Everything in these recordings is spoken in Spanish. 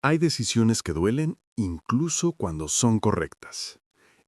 Hay decisiones que duelen incluso cuando son correctas.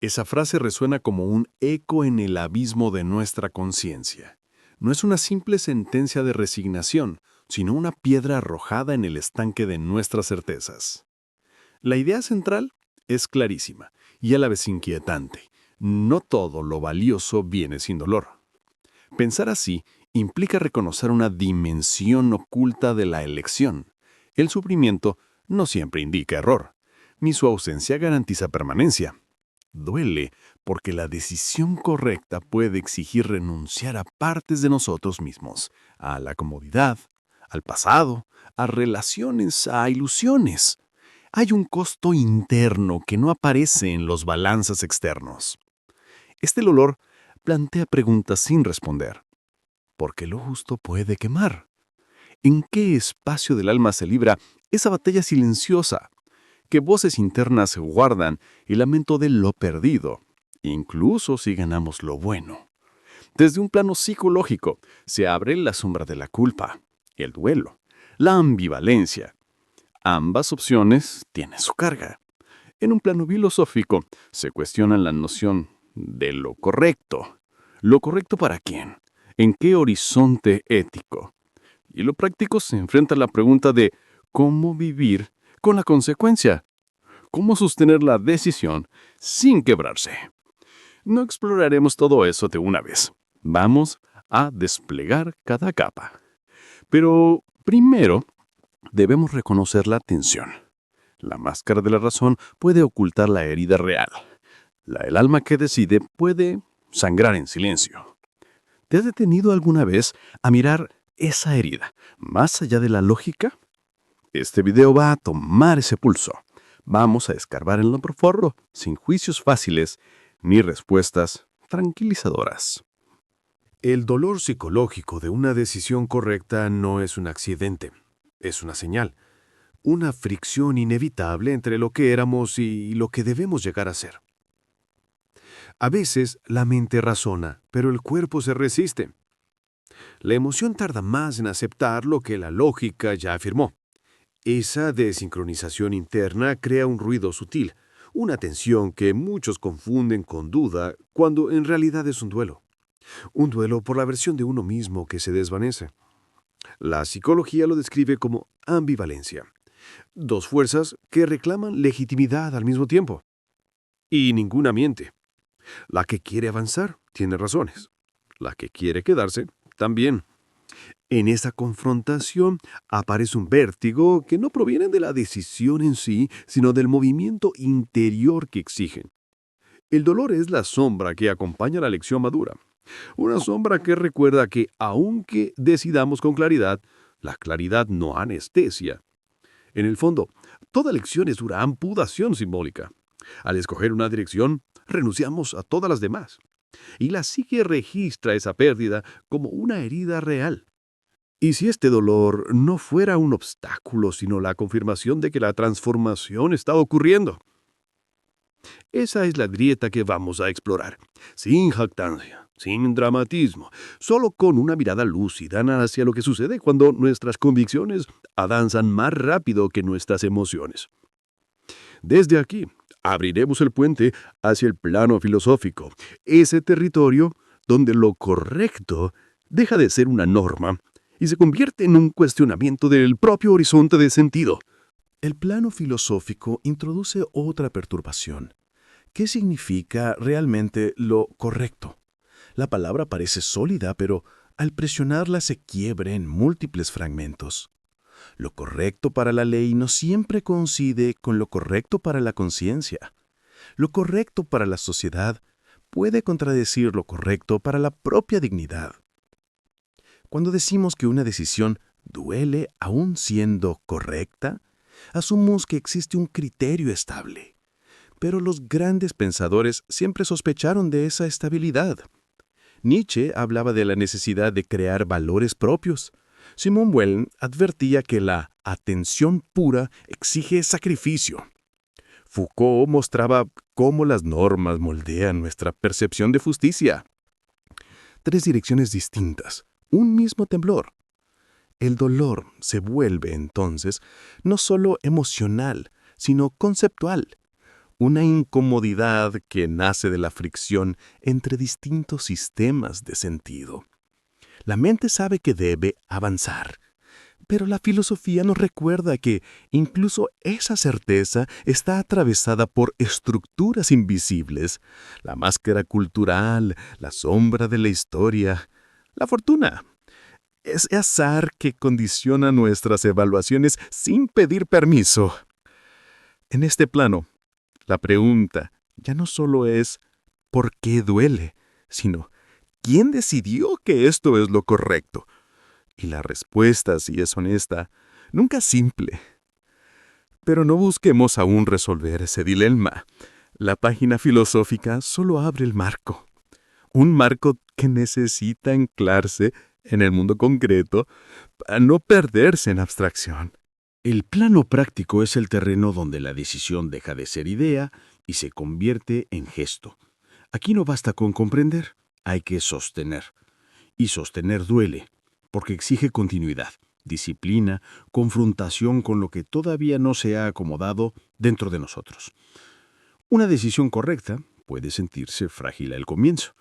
Esa frase resuena como un eco en el abismo de nuestra conciencia. No es una simple sentencia de resignación, sino una piedra arrojada en el estanque de nuestras certezas. La idea central es clarísima y a la vez inquietante. No todo lo valioso viene sin dolor. Pensar así implica reconocer una dimensión oculta de la elección. El sufrimiento no siempre indica error, ni su ausencia garantiza permanencia. Duele porque la decisión correcta puede exigir renunciar a partes de nosotros mismos, a la comodidad, al pasado, a relaciones, a ilusiones. Hay un costo interno que no aparece en los balances externos. Este dolor plantea preguntas sin responder. ¿Por qué lo justo puede quemar? ¿En qué espacio del alma se libra esa batalla silenciosa? ¿Qué voces internas guardan el lamento de lo perdido, incluso si ganamos lo bueno? Desde un plano psicológico, se abre la sombra de la culpa, el duelo, la ambivalencia. Ambas opciones tienen su carga. En un plano filosófico, se cuestiona la noción de lo correcto. ¿Lo correcto para quién? ¿En qué horizonte ético? Y lo práctico se enfrenta a la pregunta de cómo vivir con la consecuencia. ¿Cómo sostener la decisión sin quebrarse? No exploraremos todo eso de una vez. Vamos a desplegar cada capa. Pero primero, debemos reconocer la tensión. La máscara de la razón puede ocultar la herida real. La del alma que decide puede sangrar en silencio. ¿Te has detenido alguna vez a mirar esa herida más allá de la lógica? Este video va a tomar ese pulso. Vamos a escarbar en lo profundo, sin juicios fáciles ni respuestas tranquilizadoras. El dolor psicológico de una decisión correcta no es un accidente, es una señal, una fricción inevitable entre lo que éramos y lo que debemos llegar a ser. A veces la mente razona, pero el cuerpo se resiste. La emoción tarda más en aceptar lo que la lógica ya afirmó. Esa desincronización interna crea un ruido sutil, una tensión que muchos confunden con duda cuando en realidad es un duelo. Un duelo por la versión de uno mismo que se desvanece. La psicología lo describe como ambivalencia. Dos fuerzas que reclaman legitimidad al mismo tiempo. Y ninguna miente. La que quiere avanzar tiene razones. La que quiere quedarse también. En esa confrontación aparece un vértigo que no proviene de la decisión en sí, sino del movimiento interior que exigen. El dolor es la sombra que acompaña la lección madura. Una sombra que recuerda que, aunque decidamos con claridad, la claridad no anestesia. En el fondo, toda lección es una amputación simbólica. Al escoger una dirección, renunciamos a todas las demás. Y la psique registra esa pérdida como una herida real. Y si este dolor no fuera un obstáculo, sino la confirmación de que la transformación está ocurriendo. Esa es la grieta que vamos a explorar, sin jactancia, sin dramatismo, solo con una mirada lúcida hacia lo que sucede cuando nuestras convicciones avanzan más rápido que nuestras emociones. Desde aquí, abriremos el puente hacia el plano filosófico, ese territorio donde lo correcto deja de ser una norma y se convierte en un cuestionamiento del propio horizonte de sentido. El plano filosófico introduce otra perturbación. ¿Qué significa realmente lo correcto? La palabra parece sólida, pero al presionarla se quiebra en múltiples fragmentos. Lo correcto para la ley no siempre coincide con lo correcto para la conciencia. Lo correcto para la sociedad puede contradecir lo correcto para la propia dignidad. Cuando decimos que una decisión duele aún siendo correcta, asumimos que existe un criterio estable. Pero los grandes pensadores siempre sospecharon de esa estabilidad. Nietzsche hablaba de la necesidad de crear valores propios. Simone Weil advertía que la atención pura exige sacrificio. Foucault mostraba cómo las normas moldean nuestra percepción de justicia. Tres direcciones distintas, un mismo temblor. El dolor se vuelve entonces no solo emocional, sino conceptual. Una incomodidad que nace de la fricción entre distintos sistemas de sentido. La mente sabe que debe avanzar, pero la filosofía nos recuerda que incluso esa certeza está atravesada por estructuras invisibles, la máscara cultural, la sombra de la historia, la fortuna. Ese azar que condiciona nuestras evaluaciones sin pedir permiso. En este plano, la pregunta ya no solo es ¿por qué duele?, sino ¿quién decidió que esto es lo correcto? Y la respuesta, si es honesta, nunca es simple. Pero no busquemos aún resolver ese dilema. La página filosófica solo abre el marco. Un marco que necesita anclarse en el mundo concreto para no perderse en abstracción. El plano práctico es el terreno donde la decisión deja de ser idea y se convierte en gesto. Aquí no basta con comprender, hay que sostener. Y sostener duele, porque exige continuidad, disciplina, confrontación con lo que todavía no se ha acomodado dentro de nosotros. Una decisión correcta puede sentirse frágil al comienzo,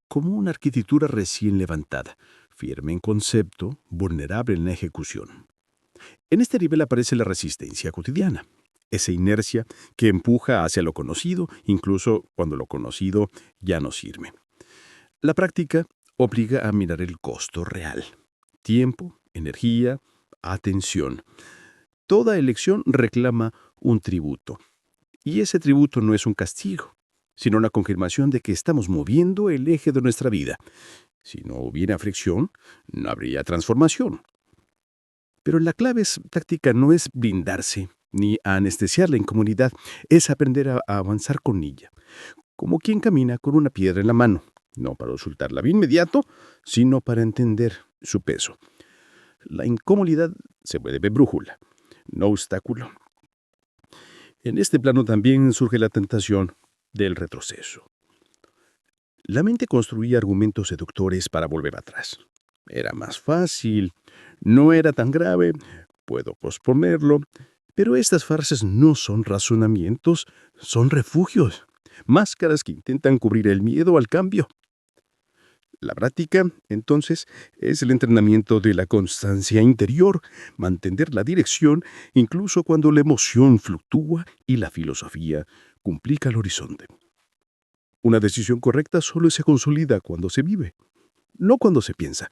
como una arquitectura recién levantada, firme en concepto, vulnerable en la ejecución. En este nivel aparece la resistencia cotidiana, esa inercia que empuja hacia lo conocido, incluso cuando lo conocido ya no sirve. La práctica obliga a mirar el costo real. Tiempo, energía, atención. Toda elección reclama un tributo. Y ese tributo no es un castigo, sino una confirmación de que estamos moviendo el eje de nuestra vida. Si no hubiera fricción, no habría transformación. Pero la clave táctica no es blindarse ni anestesiar la incomodidad, es aprender a avanzar con ella, como quien camina con una piedra en la mano, no para soltarla de inmediato, sino para entender su peso. La incomodidad se vuelve brújula, no obstáculo. En este plano también surge la tentación del retroceso. La mente construía argumentos seductores para volver atrás. Era más fácil, no era tan grave, puedo posponerlo, pero estas farsas no son razonamientos, son refugios, máscaras que intentan cubrir el miedo al cambio. La práctica, entonces, es el entrenamiento de la constancia interior, mantener la dirección incluso cuando la emoción fluctúa y la filosofía complica el horizonte. Una decisión correcta solo se consolida cuando se vive, no cuando se piensa.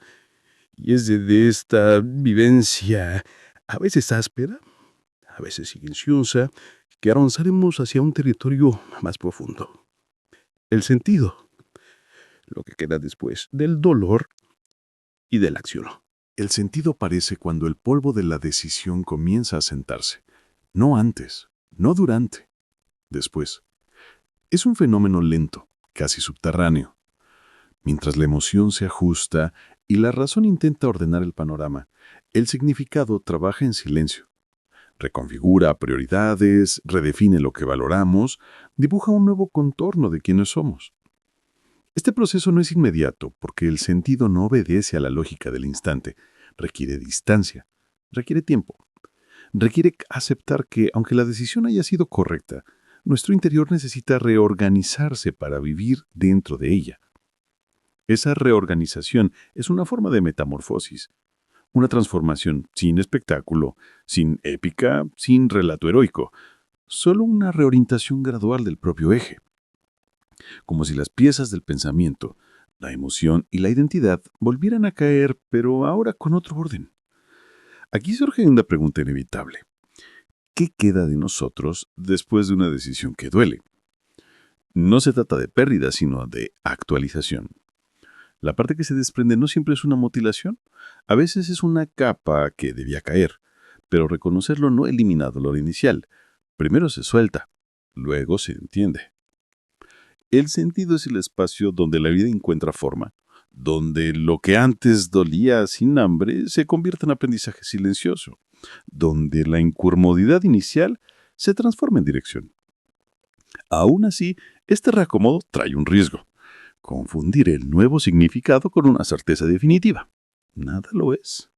Y es de esta vivencia, a veces áspera, a veces silenciosa, que avanzaremos hacia un territorio más profundo. El sentido, lo que queda después del dolor y de la acción. El sentido aparece cuando el polvo de la decisión comienza a sentarse. No antes, no durante, después. Es un fenómeno lento, casi subterráneo. Mientras la emoción se ajusta y la razón intenta ordenar el panorama, el significado trabaja en silencio. Reconfigura prioridades, redefine lo que valoramos, dibuja un nuevo contorno de quiénes somos. Este proceso no es inmediato porque el sentido no obedece a la lógica del instante. Requiere distancia, requiere tiempo. Requiere aceptar que, aunque la decisión haya sido correcta, nuestro interior necesita reorganizarse para vivir dentro de ella. Esa reorganización es una forma de metamorfosis, una transformación sin espectáculo, sin épica, sin relato heroico, solo una reorientación gradual del propio eje. Como si las piezas del pensamiento, la emoción y la identidad volvieran a caer, pero ahora con otro orden. Aquí surge una pregunta inevitable. ¿Qué queda de nosotros después de una decisión que duele? No se trata de pérdida, sino de actualización. La parte que se desprende no siempre es una mutilación, a veces es una capa que debía caer, pero reconocerlo no elimina dolor inicial. Primero se suelta, luego se entiende. El sentido es el espacio donde la vida encuentra forma, donde lo que antes dolía sin hambre se convierte en aprendizaje silencioso, donde la incomodidad inicial se transforma en dirección. Aún así, este reacomodo trae un riesgo: confundir el nuevo significado con una certeza definitiva. Nada lo es.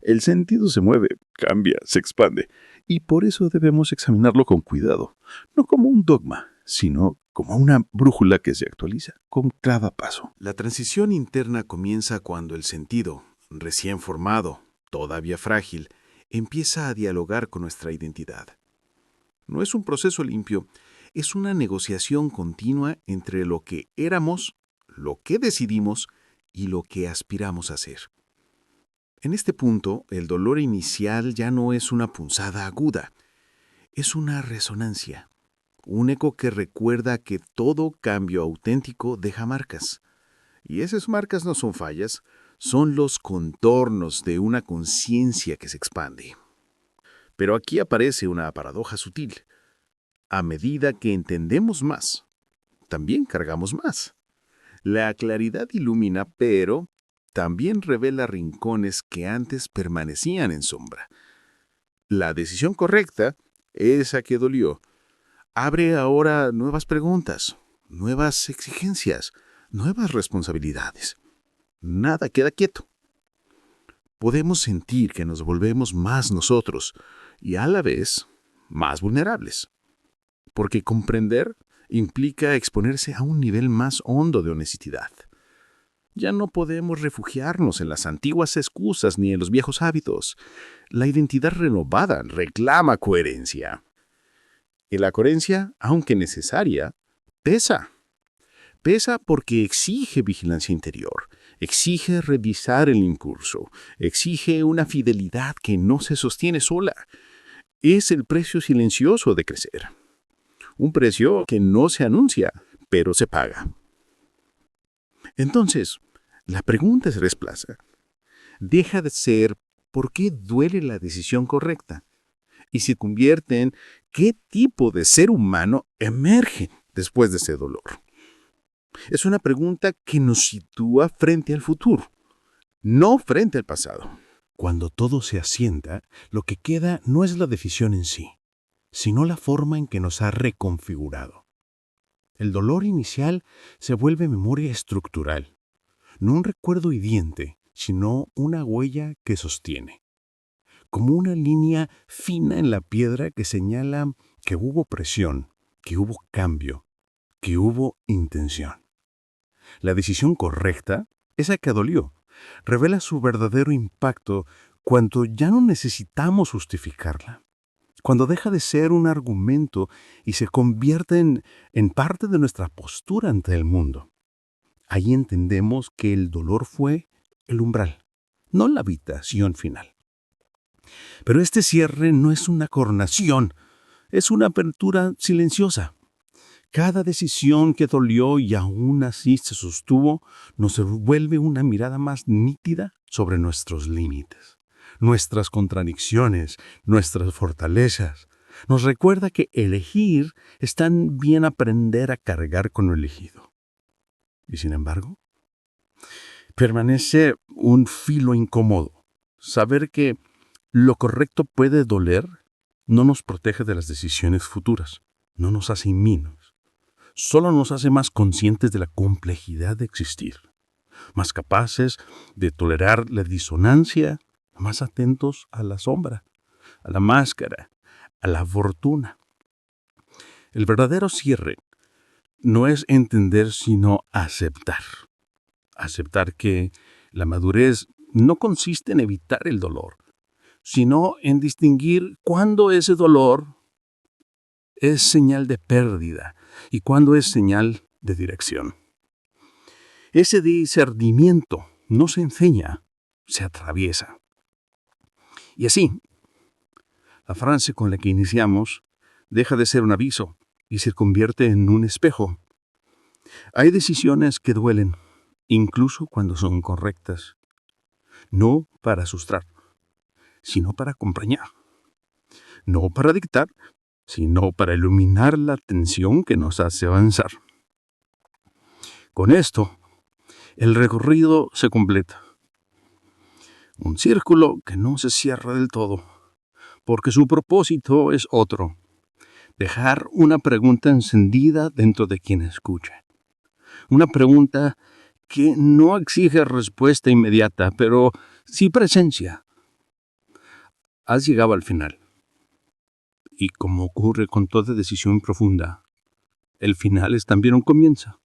El sentido se mueve, cambia, se expande, y por eso debemos examinarlo con cuidado, no como un dogma, sino como una brújula que se actualiza con cada paso. La transición interna comienza cuando el sentido, recién formado, todavía frágil, empieza a dialogar con nuestra identidad. No es un proceso limpio, es una negociación continua entre lo que éramos, lo que decidimos y lo que aspiramos a ser. En este punto, el dolor inicial ya no es una punzada aguda, es una resonancia, un eco que recuerda que todo cambio auténtico deja marcas. Y esas marcas no son fallas, son los contornos de una conciencia que se expande. Pero aquí aparece una paradoja sutil. A medida que entendemos más, también cargamos más. La claridad ilumina, pero también revela rincones que antes permanecían en sombra. La decisión correcta, esa que dolió, abre ahora nuevas preguntas, nuevas exigencias, nuevas responsabilidades. Nada queda quieto. Podemos sentir que nos volvemos más nosotros y a la vez más vulnerables. Porque comprender implica exponerse a un nivel más hondo de honestidad. Ya no podemos refugiarnos en las antiguas excusas ni en los viejos hábitos. La identidad renovada reclama coherencia. Y la coherencia, aunque necesaria, pesa. Pesa porque exige vigilancia interior, exige revisar el impulso, exige una fidelidad que no se sostiene sola. Es el precio silencioso de crecer. Un precio que no se anuncia, pero se paga. Entonces, la pregunta se desplaza. Deja de ser ¿por qué duele la decisión correcta? Y se convierte en ¿qué tipo de ser humano emerge después de ese dolor? Es una pregunta que nos sitúa frente al futuro, no frente al pasado. Cuando todo se asienta, lo que queda no es la decisión en sí, sino la forma en que nos ha reconfigurado. El dolor inicial se vuelve memoria estructural, no un recuerdo hiriente, sino una huella que sostiene, como una línea fina en la piedra que señala que hubo presión, que hubo cambio, que hubo intención. La decisión correcta, esa que dolió, revela su verdadero impacto cuando ya no necesitamos justificarla, cuando deja de ser un argumento y se convierte en parte de nuestra postura ante el mundo. Ahí entendemos que el dolor fue el umbral, no la habitación final. Pero este cierre no es una coronación, es una apertura silenciosa. Cada decisión que dolió y aún así se sostuvo nos devuelve una mirada más nítida sobre nuestros límites, nuestras contradicciones, nuestras fortalezas. Nos recuerda que elegir es tan bien aprender a cargar con lo elegido. Y sin embargo, permanece un filo incómodo. Saber que lo correcto puede doler no nos protege de las decisiones futuras, no nos hace inmunes. Solo nos hace más conscientes de la complejidad de existir, más capaces de tolerar la disonancia, más atentos a la sombra, a la máscara, a la fortuna. El verdadero cierre no es entender, sino aceptar. Aceptar que la madurez no consiste en evitar el dolor, sino en distinguir cuándo ese dolor es señal de pérdida y cuándo es señal de dirección. Ese discernimiento no se enseña, se atraviesa. Y así, la frase con la que iniciamos deja de ser un aviso y se convierte en un espejo. Hay decisiones que duelen, incluso cuando son correctas, no para asustar, sino para acompañar, no para dictar, sino para iluminar la tensión que nos hace avanzar. Con esto, el recorrido se completa. Un círculo que no se cierra del todo, porque su propósito es otro: dejar una pregunta encendida dentro de quien escucha. Una pregunta que no exige respuesta inmediata, pero sí presencia. Has llegado al final. Y como ocurre con toda decisión profunda, el final es también un comienzo.